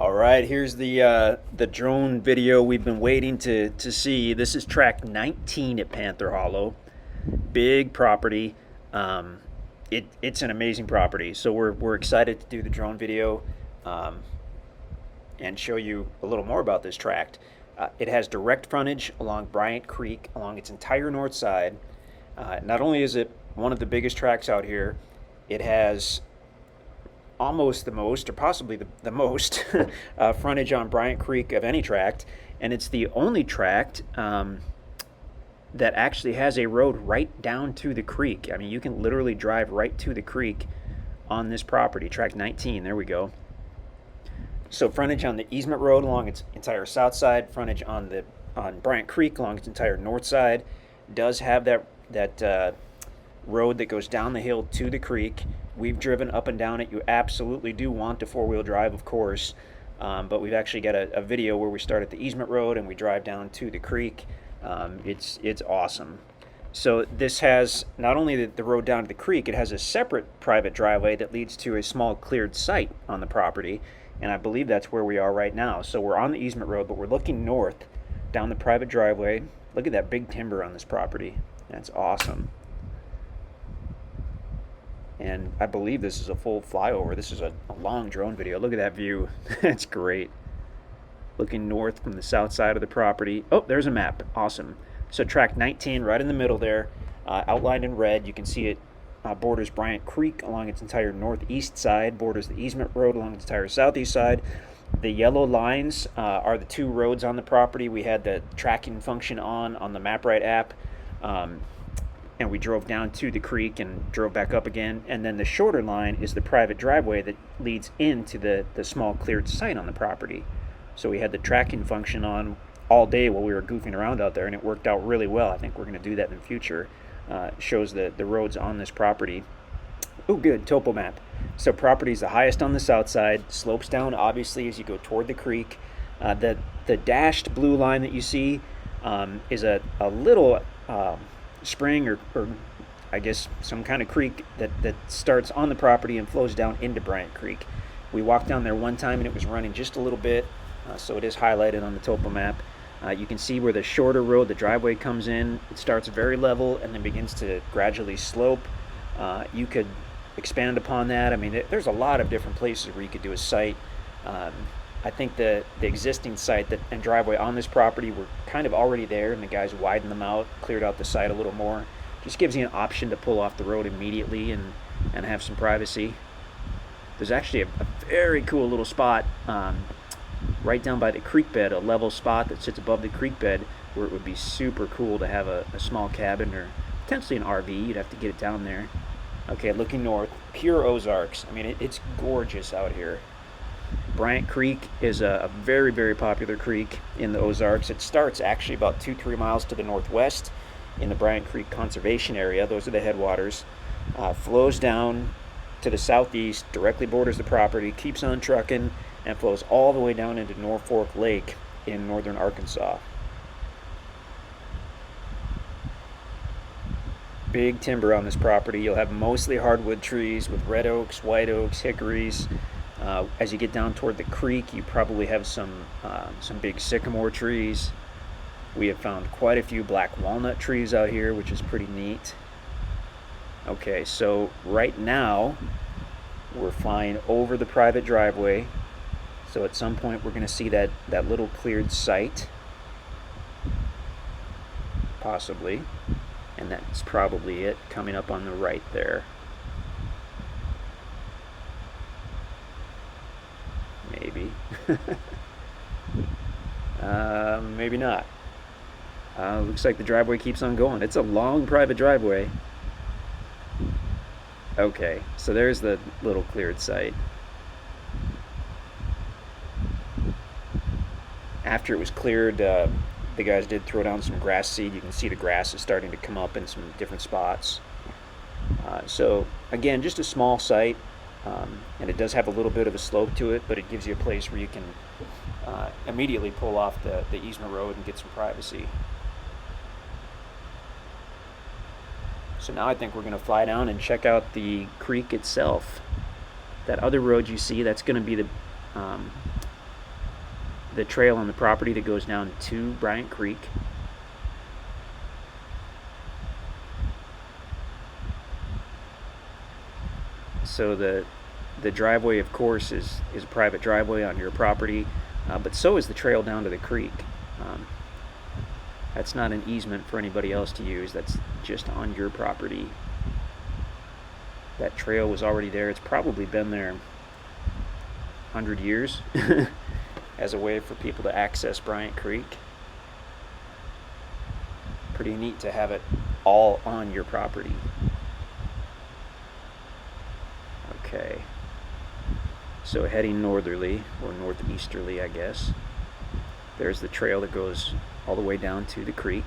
All right, here's the drone video we've been waiting to see. This is track 19 at Panther Hollow. Big property. Um, it's an amazing property. So we're excited to do the drone video um, and show you a little more about this tract. It has direct frontage along Bryant Creek along its entire north side. Not only is it one of the biggest tracts out here, it has almost the most, or possibly the most, frontage on Bryant Creek of any tract, and it's the only tract that actually has a road right down to the creek. I mean, you can literally drive right to the creek on this property, tract 19. There we go. So frontage on the easement road along its entire south side, frontage on Bryant Creek along its entire north side. Does have that road that goes down the hill to the creek. We've driven up and down it. You absolutely do want a four-wheel drive, of course, but we've actually got a video where we start at the easement road and we drive down to the creek. It's awesome. So this has not only the road down to the creek, it has a separate private driveway that leads to a small cleared site on the property, and I believe that's where we are right now. So we're on the easement road, but we're looking north down the private driveway. Look at that big timber on this property. That's awesome. And I believe this is a full flyover. This is a long drone video. Look at that view. That's great. Looking north from the south side of the property. Oh, there's a map. Awesome. So track 19 right in the middle there, outlined in red. You can see it borders Bryant Creek along its entire northeast side, borders the easement road along its entire southeast side. The yellow lines are the two roads on the property. We had the tracking function on the MapRight app. And we drove down to the creek and drove back up again. And then the shorter line is the private driveway that leads into the small cleared site on the property. So we had the tracking function on all day while we were goofing around out there, and it worked out really well. I think we're going to do that in the future. Shows the roads on this property. Oh, good, topo map. So property's the highest on the south side, slopes down obviously as you go toward the creek. The dashed blue line that you see is a little spring or I guess some kind of creek that starts on the property and flows down into Bryant Creek. We walked down there one time and it was running just a little bit, so it is highlighted on the topo map. You can see where the shorter road, the driveway comes in. It starts very level and then begins to gradually slope. You could expand upon that. I mean, there's a lot of different places where you could do a site. I think the existing site and driveway on this property were kind of already there, and the guys widened them out, cleared out the site a little more. Just gives you an option to pull off the road immediately and have some privacy. There's actually a very cool little spot right down by the creek bed, a level spot that sits above the creek bed, where it would be super cool to have a small cabin or potentially an RV. You'd have to get it down there. Okay, looking north, pure Ozarks. I mean, it's gorgeous out here. Bryant Creek is a very, very popular creek in the Ozarks. It starts actually about 2-3 miles to the northwest in the Bryant Creek Conservation Area. Those are the headwaters. Flows down to the southeast, directly borders the property, keeps on trucking, and flows all the way down into Norfolk Lake in northern Arkansas. Big timber on this property. You'll have mostly hardwood trees with red oaks, white oaks, hickories. As you get down toward the creek, you probably have some big sycamore trees. We have found quite a few black walnut trees out here, which is pretty neat. Okay, so right now we're flying over the private driveway. So at some point we're going to see that little cleared site, possibly, and that's probably it coming up on the right there. Maybe. Maybe not. Looks like the driveway keeps on going. It's a long private driveway. Okay, so there's the little cleared site. After it was cleared, the guys did throw down some grass seed. You can see the grass is starting to come up in some different spots. So again, just a small site. And it does have a little bit of a slope to it, but it gives you a place where you can immediately pull off the easement road and get some privacy. So now I think we're going to fly down and check out the creek itself. That other road you see, that's going to be the trail on the property that goes down to Bryant Creek. So the driveway, of course, is a private driveway on your property, but so is the trail down to the creek. That's not an easement for anybody else to use. That's just on your property. That trail was already there. It's probably been there 100 years as a way for people to access Bryant Creek. Pretty neat to have it all on your property. Okay, so heading northerly, or northeasterly, I guess. There's the trail that goes all the way down to the creek.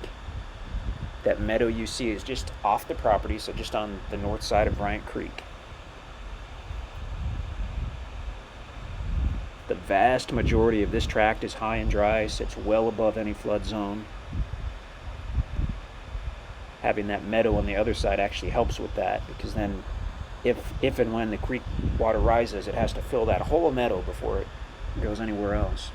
That meadow you see is just off the property, so just on the north side of Bryant Creek. The vast majority of this tract is high and dry, sits well above any flood zone. Having that meadow on the other side actually helps with that, because then if and when the creek water rises, it has to fill that whole meadow before it goes anywhere else.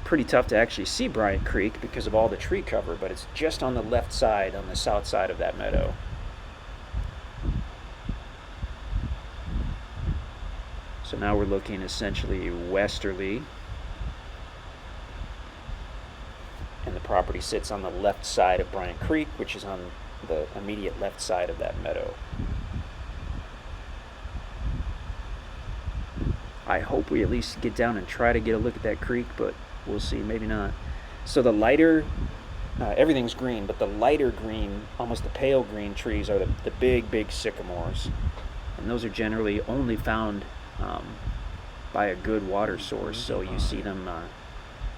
Pretty tough to actually see Bryant Creek because of all the tree cover, but it's just on the left side, on the south side of that meadow. So now we're looking essentially westerly, and the property sits on the left side of Bryant Creek, which is on the immediate left side of that meadow. I hope we at least get down and try to get a look at that creek, but we'll see, maybe not. So the lighter, everything's green, but the lighter green, almost the pale green trees are the big sycamores. And those are generally only found by a good water source, so you see them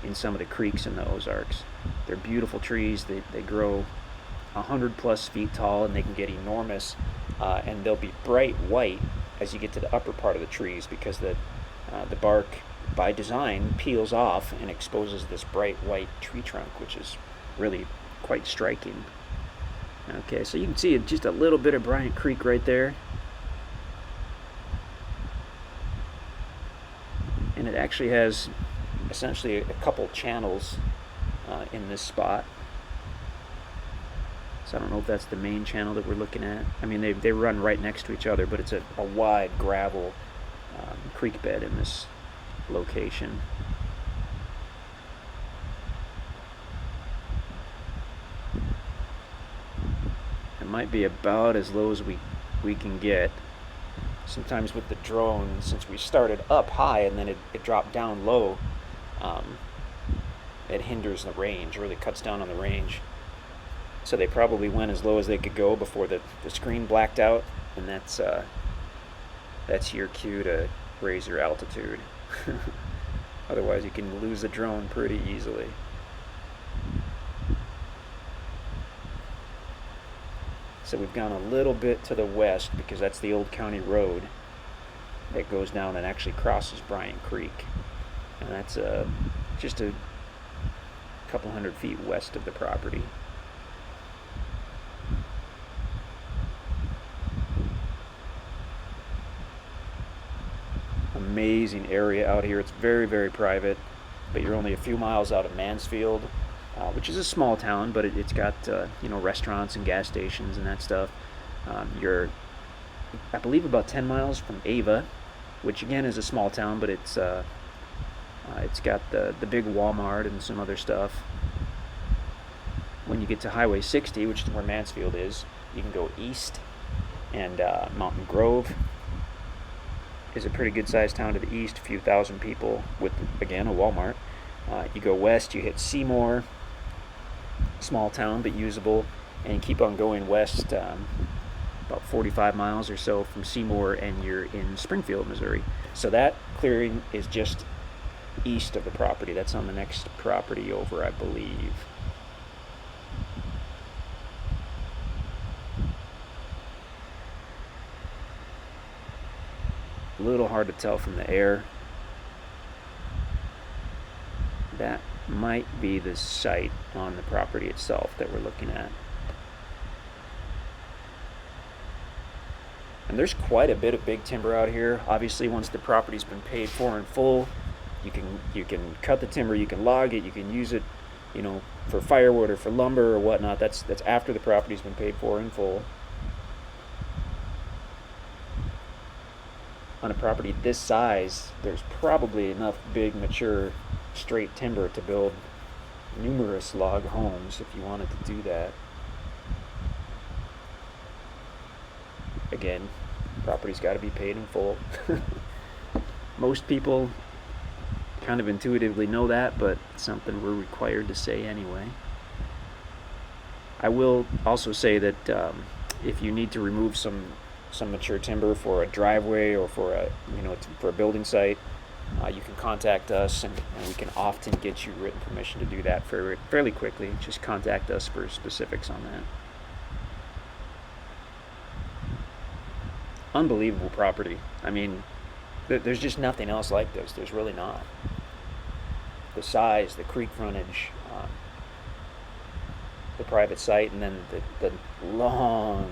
in some of the creeks in the Ozarks. They're beautiful trees. They grow 100+ feet tall, and they can get enormous, and they'll be bright white as you get to the upper part of the trees, because the bark by design peels off and exposes this bright white tree trunk, which is really quite striking. Okay, so you can see just a little bit of Bryant Creek right there, and it actually has essentially a couple channels in this spot. So I don't know if that's the main channel that we're looking at. I mean, they run right next to each other, but it's a wide gravel creek bed in this location. It might be about as low as we can get. Sometimes with the drone, since we started up high and then it dropped down low, it hinders the range, really cuts down on the range. So they probably went as low as they could go before the screen blacked out, and that's your cue to raise your altitude. Otherwise you can lose the drone pretty easily. So we've gone a little bit to the west, because that's the old county road that goes down and actually crosses Bryant Creek, and that's just a couple hundred feet west of the property. Amazing area out here. It's very private, but you're only a few miles out of Mansfield, which is a small town, but it's got restaurants and gas stations and that stuff. You're, I believe, about 10 miles from Ava, which again is a small town, but it's got the big Walmart and some other stuff. When you get to Highway 60, which is where Mansfield is, you can go east, and Mountain Grove is a pretty good sized town to the east, a few thousand people with, again, a Walmart. You go west, you hit Seymour, small town but usable, and you keep on going west about 45 miles or so from Seymour, and you're in Springfield, Missouri. So that clearing is just east of the property. That's on the next property over, I believe. A little hard to tell from the air. That might be the site on the property itself that we're looking at. And there's quite a bit of big timber out here. Obviously, once the property's been paid for in full, you can cut the timber, you can log it, you can use it, for firewood or for lumber or whatnot. That's after the property's been paid for in full. On a property this size, there's probably enough big, mature, straight timber to build numerous log homes if you wanted to do that. Again, property's got to be paid in full. Most people kind of intuitively know that, but it's something we're required to say anyway. I will also say that if you need to remove some mature timber for a driveway or for a building site, you can contact us, and we can often get you written permission to do that fairly quickly. Just contact us for specifics on that. Unbelievable property. I mean, there's just nothing else like this. There's really not. The size, the creek frontage, the private site, and then the long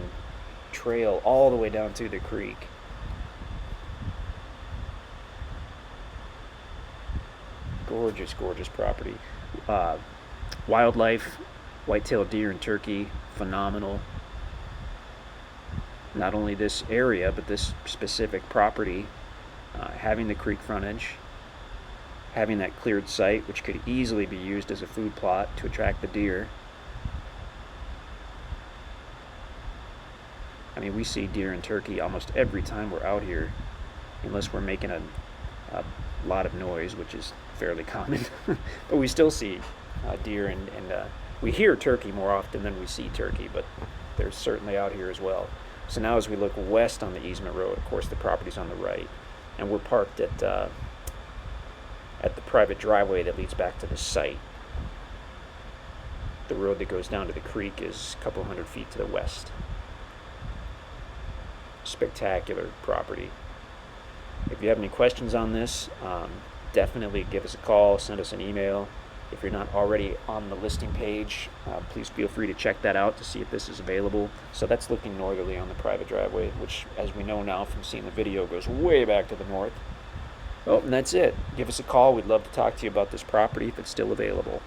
trail all the way down to the creek. Gorgeous, gorgeous property. Wildlife, white-tailed deer and turkey, phenomenal. Not only this area, but this specific property, having the creek frontage, having that cleared site, which could easily be used as a food plot to attract the deer. I mean, we see deer and turkey almost every time we're out here, unless we're making a lot of noise, which is fairly common. But we still see deer, and we hear turkey more often than we see turkey, but they're certainly out here as well. So now as we look west on the easement road, of course the property's on the right, and we're parked at the private driveway that leads back to the site. The road that goes down to the creek is a couple hundred feet to the west. Spectacular property. If you have any questions on this, definitely give us a call, send us an email. If you're not already on the listing page, please feel free to check that out to see if this is available. So that's looking northerly on the private driveway, which, as we know now from seeing the video, goes way back to the north. Oh, and that's it. Give us a call. We'd love to talk to you about this property if it's still available.